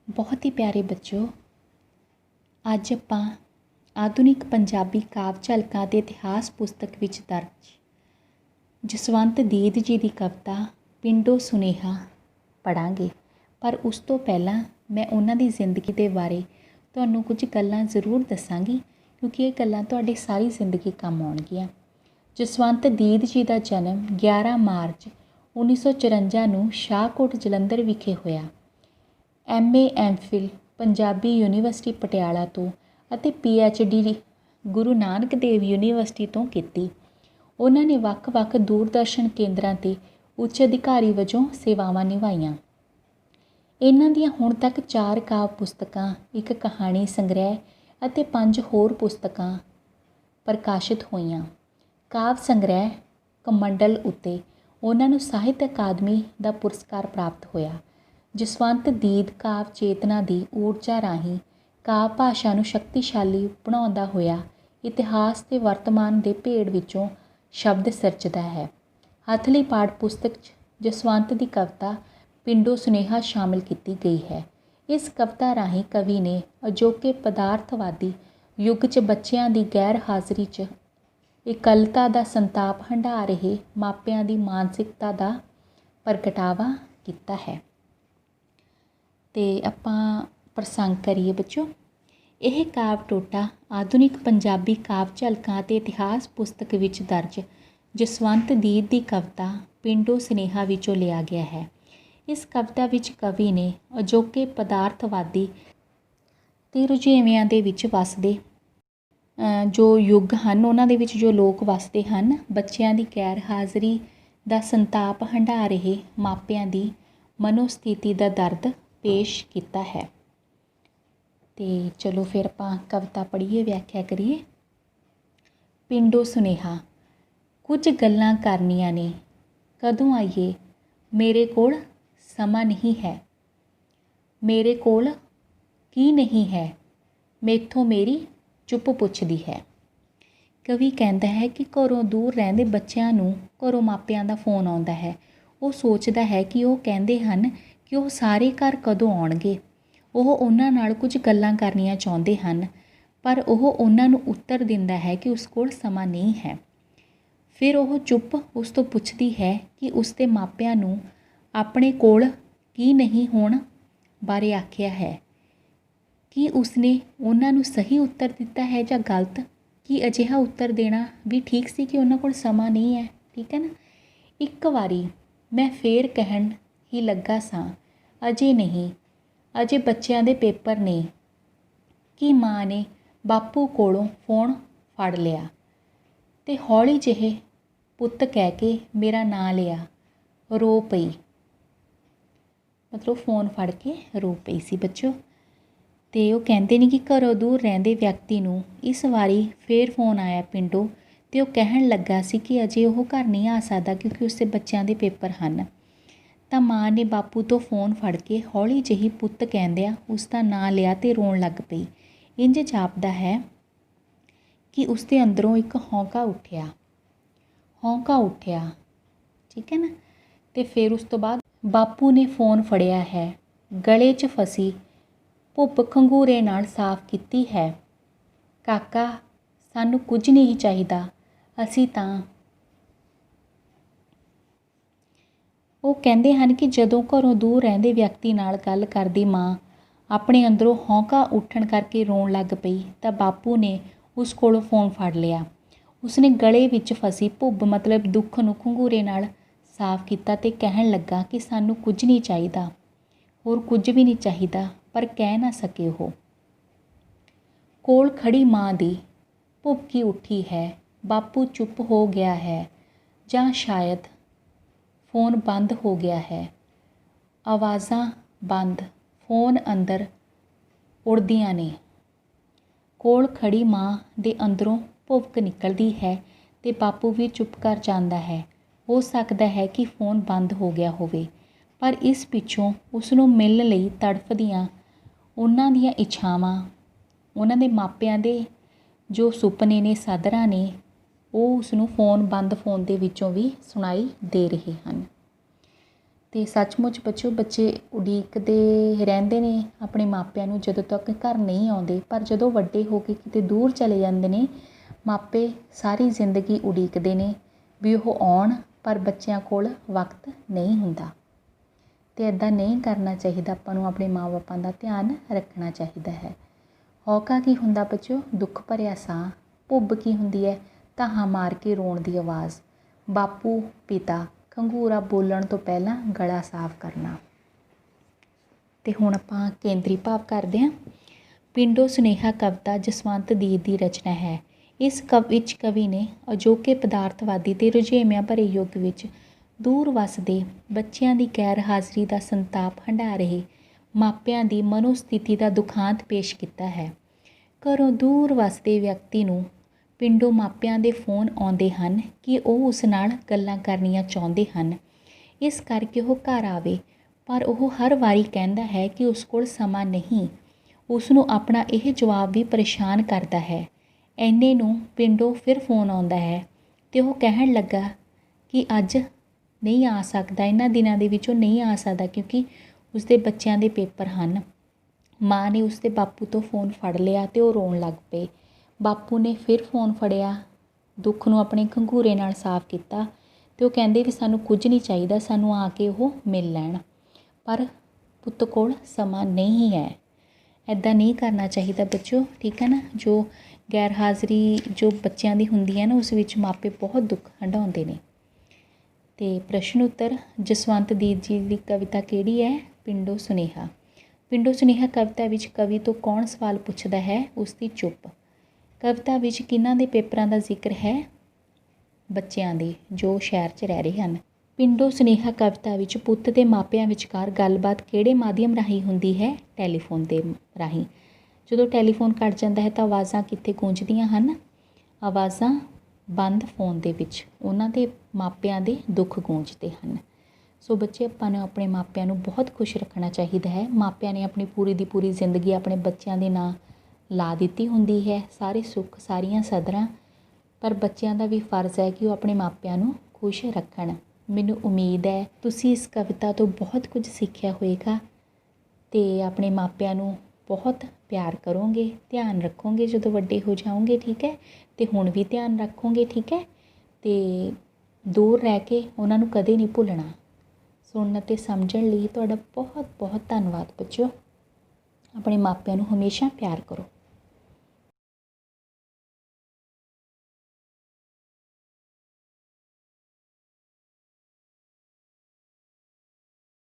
बहुत ही प्यारे बच्चों, ਅੱਜ ਆਪਾਂ ਆਧੁਨਿਕ ਪੰਜਾਬੀ ਕਾਵ ਝਲਕਾਂ ਦੇ ਇਤਿਹਾਸ ਪੁਸਤਕ ਵਿੱਚ ਦਰਜ ਜਸਵੰਤ ਦੀਦ ਜੀ ਦੀ ਕਵਿਤਾ ਪਿੰਡੋਂ ਸੁਨੇਹਾ ਪੜ੍ਹਾਂਗੇ। ਪਰ ਉਸ ਤੋਂ ਪਹਿਲਾਂ ਮੈਂ ਉਹਨਾਂ ਦੀ ਜ਼ਿੰਦਗੀ ਦੇ ਬਾਰੇ ਤੁਹਾਨੂੰ ਕੁਝ ਗੱਲਾਂ ਜ਼ਰੂਰ ਦੱਸਾਂਗੀ, ਕਿਉਂਕਿ ਇਹ ਗੱਲਾਂ ਤੁਹਾਡੀ ਸਾਰੀ ਜ਼ਿੰਦਗੀ ਕੰਮ ਆਉਣਗੀਆਂ। ਜਸਵੰਤ ਦੀਦ ਜੀ ਦਾ ਜਨਮ 11 ਮਾਰਚ 1954 ਨੂੰ ਸ਼ਾਹਕੋਟ ਜਲੰਧਰ ਵਿਖੇ ਹੋਇਆ। MA MPhil Punjabi university Patiala ਤੋਂ ਅਤੇ PhD ਗੁਰੂ ਨਾਨਕ ਦੇਵ ਯੂਨੀਵਰਸਿਟੀ ਤੋਂ ਕੀਤੀ। ਉਹਨਾਂ ਨੇ ਵੱਖ-ਵੱਖ ਦੂਰਦਰਸ਼ਨ ਕੇਂਦਰਾਂ 'ਤੇ ਉੱਚ ਅਧਿਕਾਰੀ ਵਜੋਂ ਸੇਵਾਵਾਂ ਨਿਭਾਈਆਂ। ਇਹਨਾਂ ਦੀਆਂ ਹੁਣ ਤੱਕ 4 ਕਾਵਿ ਪੁਸਤਕਾਂ, 1 ਕਹਾਣੀ ਸੰਗ੍ਰਹਿ ਅਤੇ 5 ਹੋਰ ਪੁਸਤਕਾਂ ਪ੍ਰਕਾਸ਼ਿਤ ਹੋਈਆਂ। ਕਾਵਿ ਸੰਗ੍ਰਹਿ ਕਮੰਡਲ ਉੱਤੇ ਉਹਨਾਂ ਨੂੰ ਸਾਹਿਤ ਅਕਾਦਮੀ ਦਾ ਪੁਰਸਕਾਰ ਪ੍ਰਾਪਤ ਹੋਇਆ। ਜਸਵੰਤ ਦੀਦ ਕਾਵਿ ਚੇਤਨਾ ਦੀ ਊਰਜਾ ਰਾਹੀਂ ਕਾਵਿ ਭਾਸ਼ਾ ਨੂੰ ਸ਼ਕਤੀਸ਼ਾਲੀ ਬਣਾਉਂਦਾ ਹੋਇਆ ਇਤਿਹਾਸ ਤੇ ਵਰਤਮਾਨ ਦੇ ਭੇੜ ਵਿੱਚੋਂ ਸ਼ਬਦ ਸਿਰਜਦਾ ਹੈ। ਹੱਥਲੀ ਪਾਠ ਪੁਸਤਕ 'ਚ ਜਸਵੰਤ ਦੀ ਕਵਿਤਾ ਪਿੰਡੋਂ ਸੁਨੇਹਾ ਸ਼ਾਮਿਲ ਕੀਤੀ ਗਈ ਹੈ। ਇਸ ਕਵਿਤਾ ਰਾਹੀਂ ਕਵੀ ਨੇ ਅਜੋਕੇ ਪਦਾਰਥਵਾਦੀ ਯੁੱਗ 'ਚ ਬੱਚਿਆਂ ਦੀ ਗੈਰ ਹਾਜ਼ਰੀ 'ਚ ਇਕੱਲਤਾ ਦਾ ਸੰਤਾਪ ਹੰਢਾ ਰਹੇ ਮਾਪਿਆਂ ਦੀ ਮਾਨਸਿਕਤਾ ਦਾ ਪ੍ਰਗਟਾਵਾ ਕੀਤਾ ਹੈ। ਅਤੇ ਆਪਾਂ ਪ੍ਰਸੰਗ ਕਰੀਏ ਬੱਚੋ। ਇਹ ਕਾਵਿ ਟੋਟਾ ਆਧੁਨਿਕ ਪੰਜਾਬੀ ਕਾਵਿ ਝਲਕਾਂ ਅਤੇ ਇਤਿਹਾਸ ਪੁਸਤਕ ਵਿੱਚ ਦਰਜ ਜਸਵੰਤ ਦੀਦ ਦੀ ਕਵਿਤਾ ਪਿੰਡੋਂ ਸੁਨੇਹਾ ਵਿੱਚੋਂ ਲਿਆ ਗਿਆ ਹੈ। ਇਸ ਕਵਿਤਾ ਵਿੱਚ ਕਵੀ ਨੇ ਅਜੋਕੇ ਪਦਾਰਥਵਾਦੀ ਅਤੇ ਰੁਝੇਵਿਆਂ ਦੇ ਵਿੱਚ ਵੱਸਦੇ ਜੋ ਯੁੱਗ ਹਨ, ਉਹਨਾਂ ਦੇ ਵਿੱਚ ਜੋ ਲੋਕ ਵੱਸਦੇ ਹਨ, ਬੱਚਿਆਂ ਦੀ ਗੈਰ ਹਾਜ਼ਰੀ ਦਾ ਸੰਤਾਪ ਹੰਢਾ ਰਹੇ ਮਾਪਿਆਂ ਦੀ ਮਨੋਸਥਿਤੀ ਦਾ ਦਰਦ ਪੇਸ਼ ਕੀਤਾ ਹੈ। ਅਤੇ ਚਲੋ ਫਿਰ ਆਪਾਂ ਕਵਿਤਾ ਪੜ੍ਹੀਏ, ਵਿਆਖਿਆ ਕਰੀਏ। ਪਿੰਡੋਂ ਸੁਨੇਹਾ। ਕੁਝ ਗੱਲਾਂ ਕਰਨੀਆਂ ਨੇ, ਕਦੋਂ ਆਈਏ, ਮੇਰੇ ਕੋਲ ਸਮਾਂ ਨਹੀਂ ਹੈ। ਮੇਰੇ ਕੋਲ ਕੀ ਨਹੀਂ ਹੈ, ਮੈਥੋਂ ਮੇਰੀ ਚੁੱਪ ਪੁੱਛਦੀ ਹੈ। ਕਵੀ ਕਹਿੰਦਾ ਹੈ ਕਿ ਘਰੋਂ ਦੂਰ ਰਹਿੰਦੇ ਬੱਚਿਆਂ ਨੂੰ ਘਰੋਂ ਮਾਪਿਆਂ ਦਾ ਫੋਨ ਆਉਂਦਾ ਹੈ। ਉਹ ਸੋਚਦਾ ਹੈ ਕਿ ਉਹ ਕਹਿੰਦੇ ਹਨ ਕਿ ਉਹ ਸਾਰੇ ਘਰ ਕਦੋਂ ਆਉਣਗੇ। ਉਹ ਉਹਨਾਂ ਨਾਲ ਕੁਝ ਗੱਲਾਂ ਕਰਨੀਆਂ ਚਾਹੁੰਦੇ ਹਨ, ਪਰ ਉਹ ਉਹਨਾਂ ਨੂੰ ਉੱਤਰ ਦਿੰਦਾ ਹੈ ਕਿ ਉਸ ਕੋਲ ਸਮਾਂ ਨਹੀਂ ਹੈ। ਫਿਰ ਉਹ ਚੁੱਪ ਉਸ ਤੋਂ ਪੁੱਛਦੀ ਹੈ ਕਿ ਉਸ ਦੇ ਮਾਪਿਆਂ ਨੂੰ ਆਪਣੇ ਕੋਲ ਕੀ ਨਹੀਂ ਹੋਣ ਬਾਰੇ ਆਖਿਆ ਹੈ। ਕੀ ਉਸਨੇ ਉਹਨਾਂ ਨੂੰ ਸਹੀ ਉੱਤਰ ਦਿੱਤਾ ਹੈ ਜਾਂ ਗਲਤ? ਕੀ ਅਜਿਹਾ ਉੱਤਰ ਦੇਣਾ ਵੀ ਠੀਕ ਸੀ ਕਿ ਉਹਨਾਂ ਕੋਲ ਸਮਾਂ ਨਹੀਂ ਹੈ? ਠੀਕ ਹੈ ਨਾ। ਇੱਕ ਵਾਰੀ ਮੈਂ ਫੇਰ ਕਹਿਣ ਹੀ ਲੱਗਾ ਸਾਂ, ਅਜੇ ਨਹੀਂ, ਅਜੇ ਬੱਚਿਆਂ ਦੇ ਪੇਪਰ ਨੇ। ਕਿ ਮਾਂ ਨੇ ਬਾਪੂ ਕੋਲੋਂ ਫੋਨ ਫੜ ਲਿਆ ਅਤੇ ਹੌਲੀ ਜਿਹੇ ਪੁੱਤ ਕਹਿ ਕੇ ਮੇਰਾ ਨਾਂ ਲਿਆ। ਰੋ ਪਈ, ਮਤਲਬ ਫੋਨ ਫੜ ਕੇ ਰੋ ਪਈ ਸੀ ਬੱਚੋ। ਅਤੇ ਉਹ ਕਹਿੰਦੇ ਨੇ ਕਿ ਘਰੋਂ ਦੂਰ ਰਹਿੰਦੇ ਵਿਅਕਤੀ ਨੂੰ ਇਸ ਵਾਰੀ ਫੇਰ ਫੋਨ ਆਇਆ ਪਿੰਡੋਂ, ਅਤੇ ਉਹ ਕਹਿਣ ਲੱਗਾ ਸੀ ਕਿ ਅਜੇ ਉਹ ਘਰ ਨਹੀਂ ਆ ਸਕਦਾ ਕਿਉਂਕਿ ਉਸਦੇ ਬੱਚਿਆਂ ਦੇ ਪੇਪਰ ਹਨ। ਤਾਂ ਮਾਂ ਨੇ ਬਾਪੂ ਤੋਂ ਫੋਨ ਫੜ ਕੇ ਹੌਲੀ ਜਿਹੀ ਪੁੱਤ ਕਹਿੰਦਿਆਂ ਉਸ ਦਾ ਨਾਂ ਲਿਆ ਅਤੇ ਰੋਣ ਲੱਗ ਪਈ। ਇੰਝ ਜਾਪਦਾ ਹੈ ਕਿ ਉਸਦੇ ਅੰਦਰੋਂ ਇੱਕ ਹੌਂਕਾ ਉੱਠਿਆ। ਠੀਕ ਹੈ ਨਾ। ਅਤੇ ਫਿਰ ਉਸ ਤੋਂ ਬਾਅਦ ਬਾਪੂ ਨੇ ਫੋਨ ਫੜਿਆ ਹੈ, ਗਲੇ 'ਚ ਫਸੀ ਭੁੱਬ ਖੰਗੂਰੇ ਨਾਲ ਸਾਫ਼ ਕੀਤੀ ਹੈ। ਕਾਕਾ, ਸਾਨੂੰ ਕੁਝ ਨਹੀਂ ਚਾਹੀਦਾ, ਅਸੀਂ ਤਾਂ। ਉਹ ਕਹਿੰਦੇ ਹਨ ਕਿ ਜਦੋਂ ਘਰੋਂ ਦੂਰ ਰਹਿੰਦੇ ਵਿਅਕਤੀ ਨਾਲ ਗੱਲ ਕਰਦੀ ਮਾਂ ਆਪਣੇ ਅੰਦਰੋਂ ਹੌਂਕਾ ਉੱਠਣ ਕਰਕੇ ਰੋਣ ਲੱਗ ਪਈ ਤਾਂ ਬਾਪੂ ਨੇ ਉਸ ਕੋਲੋਂ ਫੋਨ ਫੜ ਲਿਆ। ਉਸਨੇ ਗਲੇ ਵਿੱਚ ਫਸੀ ਭੁੱਬ ਮਤਲਬ ਦੁੱਖ ਨੂੰ ਖੰਗੂਰੇ ਨਾਲ ਸਾਫ਼ ਕੀਤਾ ਅਤੇ ਕਹਿਣ ਲੱਗਾ ਕਿ ਸਾਨੂੰ ਕੁਝ ਨਹੀਂ ਚਾਹੀਦਾ, ਹੋਰ ਕੁਝ ਵੀ ਨਹੀਂ ਚਾਹੀਦਾ, ਪਰ ਕਹਿ ਨਾ ਸਕੇ ਉਹ। ਕੋਲ ਖੜੀ ਮਾਂ ਦੀ ਭੁਬਕੀ ਉੱਠੀ ਹੈ। ਬਾਪੂ ਚੁੱਪ ਹੋ ਗਿਆ ਹੈ ਜਾਂ ਸ਼ਾਇਦ ਫੋਨ ਬੰਦ ਹੋ ਗਿਆ ਹੈ। ਆਵਾਜ਼ਾਂ ਬੰਦ, ਫੋਨ ਅੰਦਰ ਉੜਦੀਆਂ ਨੇ। ਕੋਲ ਖੜੀ ਮਾਂ ਦੇ ਅੰਦਰੋਂ ਭੁਬਕ ਨਿਕਲਦੀ ਹੈ ਅਤੇ ਬਾਪੂ ਵੀ ਚੁੱਪ ਕਰ ਜਾਂਦਾ ਹੈ। ਹੋ ਸਕਦਾ ਹੈ ਕਿ ਫੋਨ ਬੰਦ ਹੋ ਗਿਆ ਹੋਵੇ, ਪਰ ਇਸ ਪਿੱਛੋਂ ਉਸ ਨੂੰ ਮਿਲਣ ਲਈ ਤੜਫਦੀਆਂ ਉਹਨਾਂ ਦੀਆਂ ਇੱਛਾਵਾਂ, ਉਹਨਾਂ ਦੇ ਮਾਪਿਆਂ ਦੇ ਜੋ ਸੁਪਨੇ ਨੇ, ਸਧਰਾਂ ਨੇ, ਉਹ ਉਸ ਨੂੰ ਬੰਦ ਫੋਨ ਦੇ ਵਿੱਚੋਂ ਵੀ ਸੁਣਾਈ ਦੇ ਰਹੇ ਹਨ। ਤੇ ਸੱਚਮੁੱਚ ਬੱਚਿਓ ਬੱਚੇ ਉਡੀਕਦੇ ਰਹਿੰਦੇ ਨੇ ਆਪਣੇ ਮਾਪਿਆਂ ਨੂੰ ਜਦੋਂ ਤੱਕ ਘਰ ਨਹੀਂ ਆਉਂਦੇ, ਪਰ ਜਦੋਂ ਵੱਡੇ ਹੋ ਕੇ ਕਿਤੇ ਦੂਰ ਚਲੇ ਜਾਂਦੇ ਨੇ ਮਾਪੇ ਸਾਰੀ ਜ਼ਿੰਦਗੀ ਉਡੀਕਦੇ ਨੇ ਵੀ ਉਹ ਆਉਣ, ਪਰ ਬੱਚਿਆਂ ਕੋਲ ਵਕਤ ਨਹੀਂ ਹੁੰਦਾ। ਅਤੇ ਇੱਦਾਂ ਨਹੀਂ ਕਰਨਾ ਚਾਹੀਦਾ, ਆਪਾਂ ਨੂੰ ਆਪਣੇ ਮਾਂ ਬਾਪਾਂ ਦਾ ਧਿਆਨ ਰੱਖਣਾ ਚਾਹੀਦਾ ਹੈ। ਹੌਕਾ ਕੀ ਹੁੰਦਾ ਬੱਚਿਓ? ਦੁੱਖ ਭਰਿਆ ਸਾਹ। ਭੁੱਬ ਕੀ ਹੁੰਦੀ ਹੈ? ਧਾਹਾਂ ਮਾਰ ਕੇ ਰੋਣ ਦੀ ਆਵਾਜ਼। ਬਾਪੂ ਪਿਤਾ ਖੰਘੂਰਾ ਬੋਲਣ ਤੋਂ ਪਹਿਲਾਂ ਗਲਾ ਸਾਫ਼ ਕਰਨਾ। ਅਤੇ ਹੁਣ ਆਪਾਂ ਕੇਂਦਰੀ ਭਾਵ ਕਰਦੇ ਹਾਂ। ਪਿੰਡੋ ਸੁਨੇਹਾ ਕਵਿਤਾ ਜਸਵੰਤ ਦੀਦ ਦੀ ਰਚਨਾ ਹੈ। ਇਸ ਵਿੱਚ ਕਵੀ ਨੇ ਅਜੋਕੇ ਪਦਾਰਥਵਾਦੀ ਅਤੇ ਰੁਝੇਵਿਆਂ ਭਰੇ ਯੁੱਗ ਵਿੱਚ ਦੂਰ ਵੱਸਦੇ ਬੱਚਿਆਂ ਦੀ ਗੈਰ ਹਾਜ਼ਰੀ ਦਾ ਸੰਤਾਪ ਹੰਢਾ ਰਹੇ ਮਾਪਿਆਂ ਦੀ ਮਨੋਸਥਿਤੀ ਦਾ ਦੁਖਾਂਤ ਪੇਸ਼ ਕੀਤਾ ਹੈ। ਘਰੋਂ ਦੂਰ ਵੱਸਦੇ ਵਿਅਕਤੀ ਨੂੰ ਪਿੰਡੋਂ ਮਾਪਿਆਂ ਦੇ ਫੋਨ ਆਉਂਦੇ ਹਨ ਕਿ ਉਹ ਉਸ ਨਾਲ ਗੱਲਾਂ ਕਰਨੀਆਂ ਚਾਹੁੰਦੇ ਹਨ, ਇਸ ਕਰਕੇ ਉਹ ਘਰ ਆਵੇ, ਪਰ ਉਹ ਹਰ ਵਾਰੀ ਕਹਿੰਦਾ ਹੈ ਕਿ ਉਸ ਕੋਲ ਸਮਾਂ ਨਹੀਂ। ਉਸ ਨੂੰ ਆਪਣਾ ਇਹ ਜਵਾਬ ਵੀ ਪਰੇਸ਼ਾਨ ਕਰਦਾ ਹੈ। ਇੰਨੇ ਨੂੰ ਪਿੰਡੋਂ ਫਿਰ ਫੋਨ ਆਉਂਦਾ ਹੈ ਅਤੇ ਉਹ ਕਹਿਣ ਲੱਗਾ ਕਿ ਅੱਜ ਨਹੀਂ ਆ ਸਕਦਾ, ਇਹਨਾਂ ਦਿਨਾਂ ਦੇ ਵਿੱਚ ਉਹ ਨਹੀਂ ਆ ਸਕਦਾ ਕਿਉਂਕਿ ਉਸਦੇ ਬੱਚਿਆਂ ਦੇ ਪੇਪਰ ਹਨ। ਮਾਂ ਨੇ ਉਸਦੇ ਬਾਪੂ ਤੋਂ ਫੋਨ ਫੜ ਲਿਆ ਅਤੇ ਉਹ ਰੋਣ ਲੱਗ ਪਏ। ਬਾਪੂ ਨੇ ਫਿਰ ਫੋਨ ਫੜਿਆ, ਦੁੱਖ ਨੂੰ ਆਪਣੇ ਘੰਘੂਰੇ ਨਾਲ ਸਾਫ਼ ਕੀਤਾ ਅਤੇ ਉਹ ਕਹਿੰਦੇ ਵੀ ਸਾਨੂੰ ਕੁਝ ਨਹੀਂ ਚਾਹੀਦਾ, ਸਾਨੂੰ ਆ ਕੇ ਉਹ ਮਿਲ ਲੈਣ, ਪਰ ਪੁੱਤ ਕੋਲ ਸਮਾਂ ਨਹੀਂ ਹੈ। ਇੱਦਾਂ ਨਹੀਂ ਕਰਨਾ ਚਾਹੀਦਾ ਬੱਚਿਓ, ਠੀਕ ਹੈ ਨਾ। ਜੋ ਗੈਰ ਹਾਜ਼ਰੀ ਜੋ ਬੱਚਿਆਂ ਦੀ ਹੁੰਦੀ ਹੈ ਨਾ, ਉਸ ਵਿੱਚ ਮਾਪੇ ਬਹੁਤ ਦੁੱਖ ਹੰਢਾਉਂਦੇ ਨੇ। ਅਤੇ ਪ੍ਰਸ਼ਨ ਉੱਤਰ, ਜਸਵੰਤ ਦੀਦ ਜੀ ਦੀ ਕਵਿਤਾ ਕਿਹੜੀ ਹੈ? ਪਿੰਡੋ ਸੁਨੇਹਾ। ਪਿੰਡੋ ਸੁਨੇਹਾ ਕਵਿਤਾ ਵਿੱਚ ਕਵੀ ਤੋਂ ਕੌਣ ਸਵਾਲ ਪੁੱਛਦਾ ਹੈ? ਉਸਦੀ ਚੁੱਪ। ਕਵਿਤਾ ਵਿੱਚ ਕਿਹਨਾਂ ਦੇ ਪੇਪਰਾਂ ਦਾ ਜ਼ਿਕਰ ਹੈ? ਬੱਚਿਆਂ ਦੇ ਜੋ ਸ਼ਹਿਰ 'ਚ ਰਹਿ ਰਹੇ ਹਨ। ਪਿੰਡੋ ਸੁਨੇਹਾ ਕਵਿਤਾ ਵਿੱਚ ਪੁੱਤ ਦੇ ਮਾਪਿਆਂ ਵਿਚਕਾਰ ਗੱਲਬਾਤ ਕਿਹੜੇ ਮਾਧਿਅਮ ਰਾਹੀਂ ਹੁੰਦੀ ਹੈ? ਟੈਲੀਫੋਨ ਦੇ ਰਾਹੀਂ। ਜਦੋਂ ਟੈਲੀਫੋਨ ਕੱਟ ਜਾਂਦਾ ਹੈ ਤਾਂ ਆਵਾਜ਼ਾਂ ਕਿੱਥੇ ਗੂੰਜਦੀਆਂ ਹਨ? ਆਵਾਜ਼ਾਂ ਬੰਦ ਫੋਨ ਦੇ ਵਿੱਚ ਉਹਨਾਂ ਦੇ ਮਾਪਿਆਂ ਦੇ ਦੁੱਖ ਗੂੰਜਦੇ ਹਨ। ਸੋ ਬੱਚੇ, ਆਪਾਂ ਨੂੰ ਆਪਣੇ ਮਾਪਿਆਂ ਨੂੰ ਬਹੁਤ ਖੁਸ਼ ਰੱਖਣਾ ਚਾਹੀਦਾ ਹੈ। ਮਾਪਿਆਂ ਨੇ ਆਪਣੀ ਪੂਰੀ ਦੀ ਪੂਰੀ ਜ਼ਿੰਦਗੀ ਆਪਣੇ ਬੱਚਿਆਂ ਦੇ ਨਾਂ ਲਾ ਦਿੱਤੀ ਹੁੰਦੀ ਹੈ, ਸਾਰੇ ਸੁੱਖ ਸਾਰੀਆਂ ਸਦਰਾਂ, ਪਰ ਬੱਚਿਆਂ ਦਾ ਵੀ ਫਰਜ਼ ਹੈ ਕਿ ਉਹ ਆਪਣੇ ਮਾਪਿਆਂ ਨੂੰ ਖੁਸ਼ ਰੱਖਣ। ਮੈਨੂੰ ਉਮੀਦ ਹੈ ਤੁਸੀਂ ਇਸ ਕਵਿਤਾ ਤੋਂ ਬਹੁਤ ਕੁਝ ਸਿੱਖਿਆ ਹੋਵੇਗਾ ਅਤੇ ਆਪਣੇ ਮਾਪਿਆਂ ਨੂੰ ਬਹੁਤ ਪਿਆਰ ਕਰੋਗੇ, ਧਿਆਨ ਰੱਖੋਗੇ ਜਦੋਂ ਵੱਡੇ ਹੋ ਜਾਓਗੇ, ਠੀਕ ਹੈ। ਅਤੇ ਹੁਣ ਵੀ ਧਿਆਨ ਰੱਖੋਗੇ, ਠੀਕ ਹੈ। ਅਤੇ ਦੂਰ ਰਹਿ ਕੇ ਉਹਨਾਂ ਨੂੰ ਕਦੇ ਨਹੀਂ ਭੁੱਲਣਾ। ਸੁਣਨ ਅਤੇ ਸਮਝਣ ਲਈ ਤੁਹਾਡਾ ਬਹੁਤ ਬਹੁਤ ਧੰਨਵਾਦ ਬੱਚਿਓ। ਆਪਣੇ ਮਾਪਿਆਂ ਨੂੰ ਹਮੇਸ਼ਾ ਪਿਆਰ ਕਰੋ।